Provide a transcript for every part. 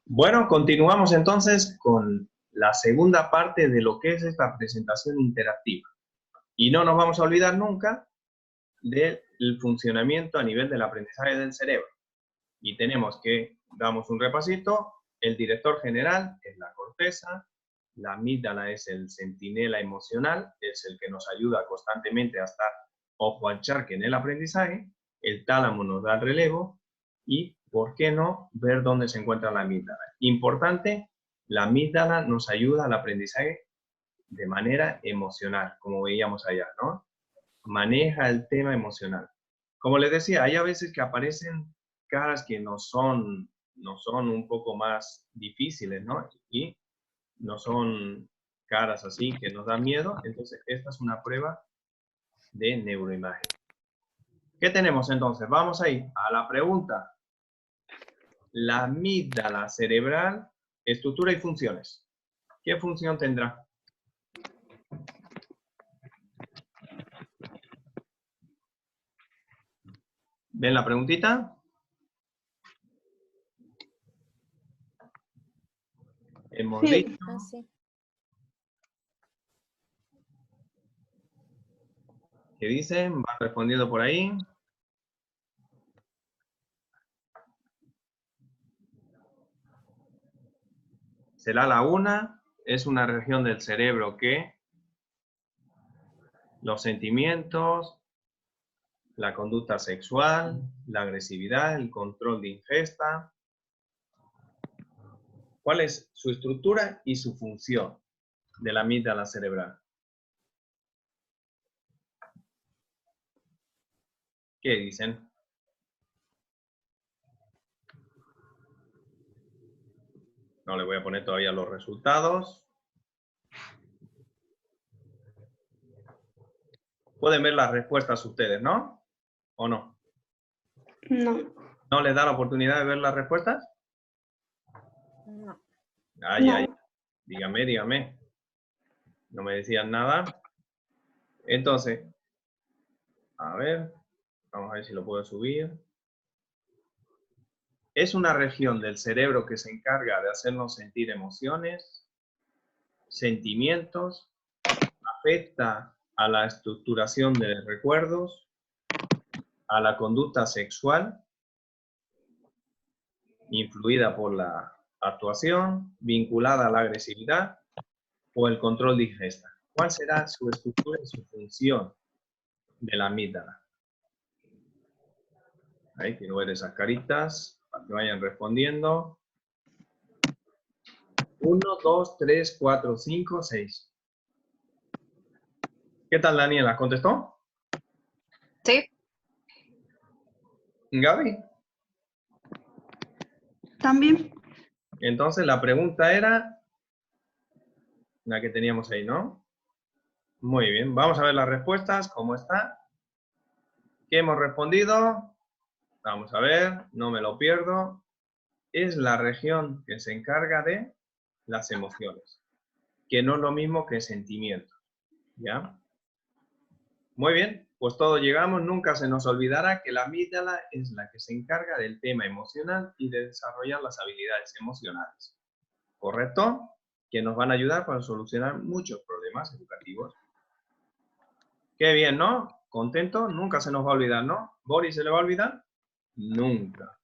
Bueno, continuamos entonces con la segunda parte de lo que es esta presentación interactiva. Y no nos vamos a olvidar nunca del funcionamiento a nivel del aprendizaje del cerebro. Y tenemos que, damos un repasito, el director general es la corteza, la amígdala es el centinela emocional, es el que nos ayuda constantemente a estar ojo al charque en el aprendizaje, el tálamo nos da el relevo y, ¿por qué no?, ver dónde se encuentra la amígdala. Importante, la amígdala nos ayuda al aprendizaje de manera emocional, como veíamos allá, ¿no? Maneja el tema emocional. Como les decía, hay a veces que aparecen caras que no son un poco más difíciles, ¿no? Y no son caras así que nos dan miedo. Entonces, esta es una prueba de neuroimagen. ¿Qué tenemos entonces? Vamos ahí a la pregunta. La amígdala cerebral, estructura y funciones. ¿Qué función tendrá? ¿Ven la preguntita? Hemos dicho. ¿Qué dicen? ¿Va respondiendo por ahí? Será la una. Es una región del cerebro que los sentimientos, la conducta sexual, la agresividad, el control de ingesta. ¿Cuál es su estructura y su función de la amígdala cerebral? ¿Qué dicen? No le voy a poner todavía los resultados. Pueden ver las respuestas ustedes, ¿no? ¿O no? No. ¿No les da la oportunidad de ver las respuestas? No. Ay, ay. Dígame. No me decían nada. Entonces, a ver, vamos a ver si lo puedo subir. Es una región del cerebro que se encarga de hacernos sentir emociones, sentimientos, afecta a la estructuración de recuerdos, a la conducta sexual, influida por la actuación, vinculada a la agresividad o el control de ingesta. ¿Cuál será su estructura y su función de la amígdala? Ahí quiero ver esas caritas para que vayan respondiendo. 1, 2, 3, 4, 5, 6. ¿Qué tal, Daniela? ¿Contestó? Sí. ¿Gaby? También. Entonces la pregunta era la que teníamos ahí, ¿no? Muy bien, vamos a ver las respuestas, ¿cómo está? ¿Qué hemos respondido? Vamos a ver, no me lo pierdo. Es la región que se encarga de las emociones, que no es lo mismo que sentimientos, ¿ya? Muy bien, pues todos llegamos, nunca se nos olvidará que la amígdala es la que se encarga del tema emocional y de desarrollar las habilidades emocionales, ¿correcto? Que nos van a ayudar para solucionar muchos problemas educativos. Qué bien, ¿no? ¿Contento? Nunca se nos va a olvidar, ¿no? ¿Boris se le va a olvidar? Nunca.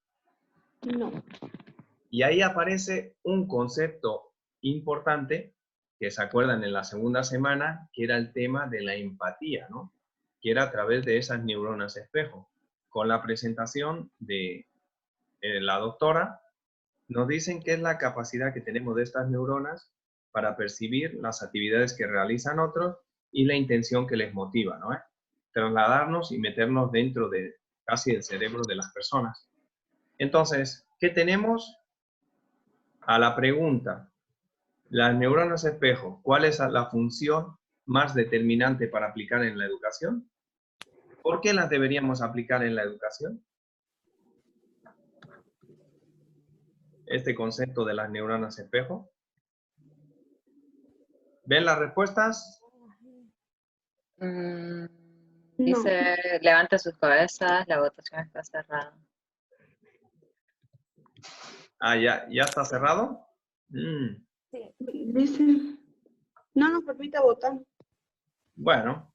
No. Y ahí aparece un concepto importante que se acuerdan en la segunda semana, que era el tema de la empatía, ¿no? Que era a través de esas neuronas espejo. Con la presentación de la doctora, nos dicen que es la capacidad que tenemos de estas neuronas para percibir las actividades que realizan otros y la intención que les motiva, ¿no? Trasladarnos y meternos dentro de casi el cerebro de las personas. Entonces, ¿qué tenemos? A la pregunta, las neuronas espejo, ¿cuál es la función más determinante para aplicar en la educación? ¿Por qué las deberíamos aplicar en la educación? Este concepto de las neuronas espejo. ¿Ven las respuestas? Dice, levanta sus cabezas, la votación está cerrada. Ah, ¿ya está cerrado? Sí. Dice, no nos permite votar. Bueno,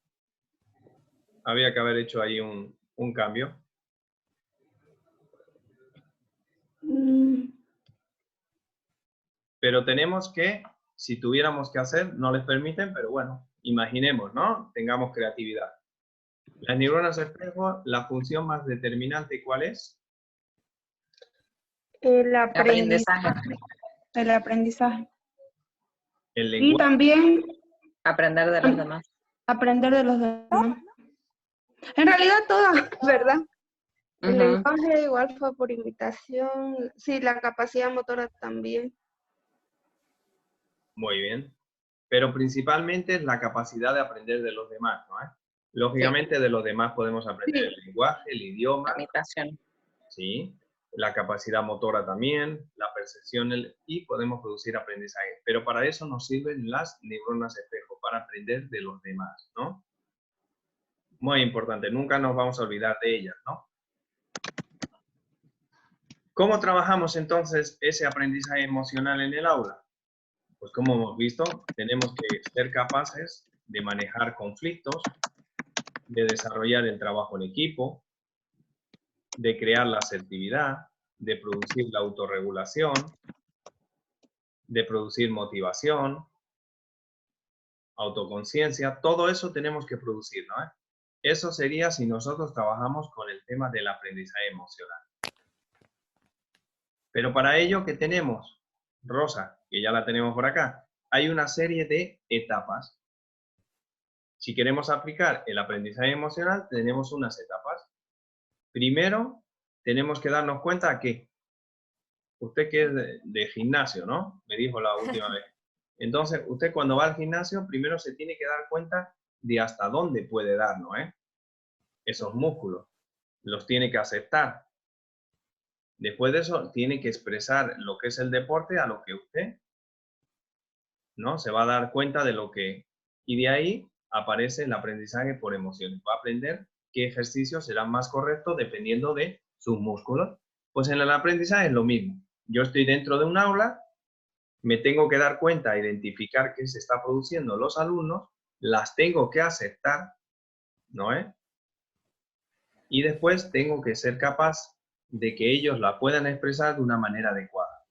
había que haber hecho ahí un cambio. Pero tenemos que, si tuviéramos que hacer, no les permiten, pero bueno, imaginemos, ¿no? Tengamos creatividad. Las neuronas espejo, la función más determinante, ¿cuál es? El Aprendizaje. aprendizaje. El aprendizaje. El Y lenguaje. también Aprender de los demás. aprender de los demás. En realidad todas, ¿verdad? El Ujú. lenguaje igual fue por imitación. Sí, la capacidad motora también. Muy bien. Pero principalmente es la capacidad de aprender de los demás, ¿no? Lógicamente de los demás podemos aprender el lenguaje, el idioma, La imitación. ¿sí? La capacidad motora también, la percepción y podemos producir aprendizaje. Pero para eso nos sirven las neuronas espejo, para aprender de los demás, ¿no? Muy importante, nunca nos vamos a olvidar de ellas, ¿no? ¿Cómo trabajamos entonces ese aprendizaje emocional en el aula? Pues como hemos visto, tenemos que ser capaces de manejar conflictos, de desarrollar el trabajo en equipo, de crear la asertividad, de producir la autorregulación, de producir motivación, autoconciencia, todo eso tenemos que producir, ¿no? Eso sería si nosotros trabajamos con el tema del aprendizaje emocional. Pero para ello, ¿qué tenemos? Rosa, que ya la tenemos por acá, hay una serie de etapas. Si queremos aplicar el aprendizaje emocional, tenemos unas etapas. Primero, tenemos que darnos cuenta que usted que es de gimnasio, ¿no? Me dijo la última vez. Entonces, usted cuando va al gimnasio, primero se tiene que dar cuenta de hasta dónde puede dar, ¿no? Esos músculos. Los tiene que aceptar. Después de eso, tiene que expresar lo que es el deporte a lo que usted, ¿no? Se va a dar cuenta de lo que... Y de ahí aparece el aprendizaje por emociones. Va a aprender qué ejercicio será más correcto dependiendo de sus músculos. Pues en el aprendizaje es lo mismo. Yo estoy dentro de un aula, me tengo que dar cuenta, identificar qué se está produciendo los alumnos, las tengo que aceptar, ¿no? Y después tengo que ser capaz de que ellos la puedan expresar de una manera adecuada.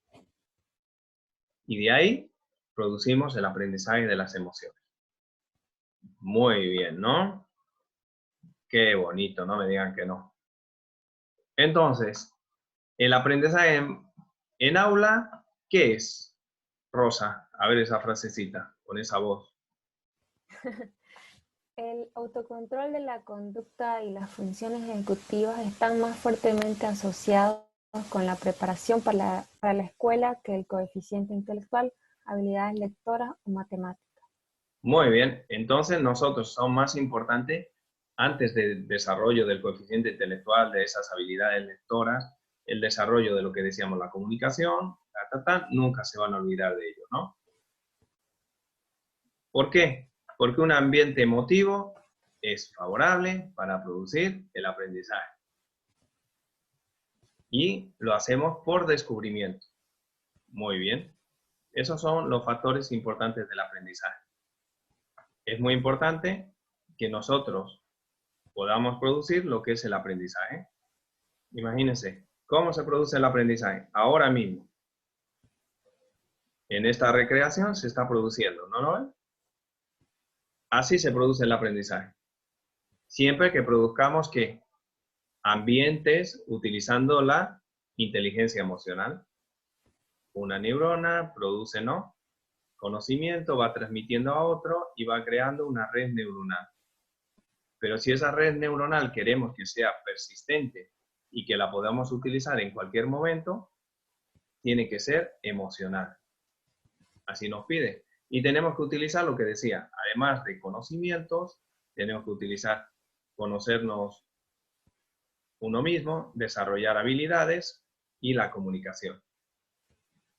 Y de ahí producimos el aprendizaje de las emociones. Muy bien, ¿no? Qué bonito, no me digan que no. Entonces, el aprendizaje en aula, ¿qué es? Rosa, a ver esa frasecita, con esa voz. El autocontrol de la conducta y las funciones ejecutivas están más fuertemente asociados con la preparación para la escuela que el coeficiente intelectual, habilidades lectoras o matemáticas. Muy bien, entonces nosotros son más importantes antes del desarrollo del coeficiente intelectual, de esas habilidades lectoras, el desarrollo de lo que decíamos, la comunicación, nunca se van a olvidar de ello, ¿no? ¿Por qué? Porque un ambiente emotivo es favorable para producir el aprendizaje. Y lo hacemos por descubrimiento. Muy bien. Esos son los factores importantes del aprendizaje. Es muy importante que nosotros podamos producir lo que es el aprendizaje. Imagínense, ¿cómo se produce el aprendizaje? Ahora mismo. En esta recreación se está produciendo, ¿no lo ven? Así se produce el aprendizaje. Siempre que produzcamos ¿qué? Ambientes utilizando la inteligencia emocional. Una neurona produce, ¿no? Conocimiento, va transmitiendo a otro y va creando una red neuronal. Pero si esa red neuronal queremos que sea persistente y que la podamos utilizar en cualquier momento, tiene que ser emocional. Así nos pide. Y tenemos que utilizar lo que decía, además de conocimientos, tenemos que utilizar conocernos uno mismo, desarrollar habilidades y la comunicación.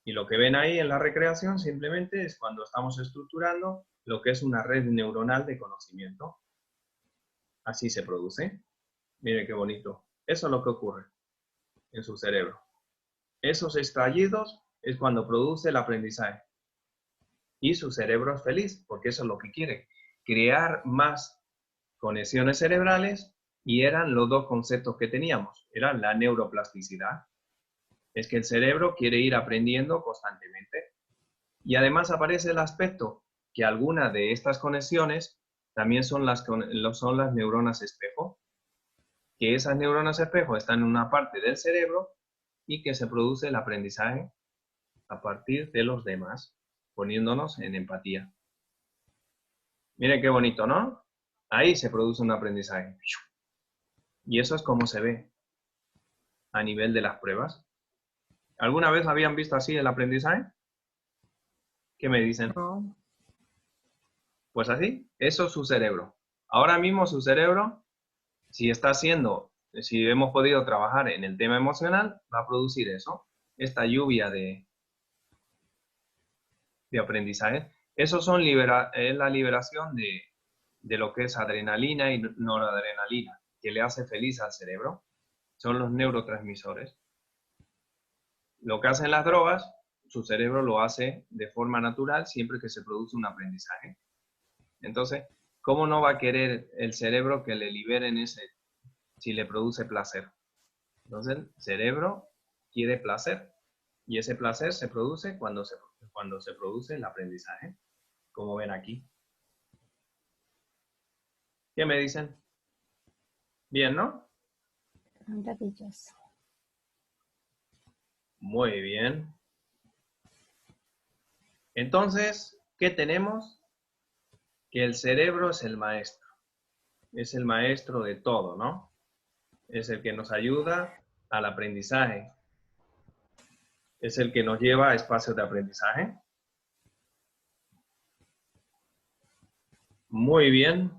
Y lo que ven ahí en la recreación simplemente es cuando estamos estructurando lo que es una red neuronal de conocimiento. Así se produce. Miren qué bonito. Eso es lo que ocurre en su cerebro. esos estallidos es cuando produce el aprendizaje. Y su cerebro es feliz, porque eso es lo que quiere, crear más conexiones cerebrales, y eran los dos conceptos que teníamos, eran la neuroplasticidad. Es que el cerebro quiere ir aprendiendo constantemente. Y además aparece el aspecto que algunas de estas conexiones también son las neuronas espejo, que esas neuronas espejo están en una parte del cerebro y que se produce el aprendizaje a partir de los demás, poniéndonos en empatía. Miren qué bonito, ¿no? Ahí se produce un aprendizaje. Y eso es como se ve a nivel de las pruebas. ¿Alguna vez habían visto así el aprendizaje? ¿Qué me dicen? No. Pues así, eso es su cerebro. Ahora mismo su cerebro, si hemos podido trabajar en el tema emocional, va a producir eso, esta lluvia de aprendizaje. Eso es la liberación de lo que es adrenalina y noradrenalina, que le hace feliz al cerebro. Son los neurotransmisores. Lo que hacen las drogas, su cerebro lo hace de forma natural siempre que se produce un aprendizaje. Entonces, ¿cómo no va a querer el cerebro que le liberen ese si le produce placer? Entonces, el cerebro quiere placer y ese placer se produce cuando se produce el aprendizaje, como ven aquí. ¿Qué me dicen? Bien, ¿no? Maravilloso. Muy bien. Entonces, ¿qué tenemos? Que el cerebro es el maestro. Es el maestro de todo, ¿no? Es el que nos ayuda al aprendizaje. Es el que nos lleva a espacios de aprendizaje. Muy bien.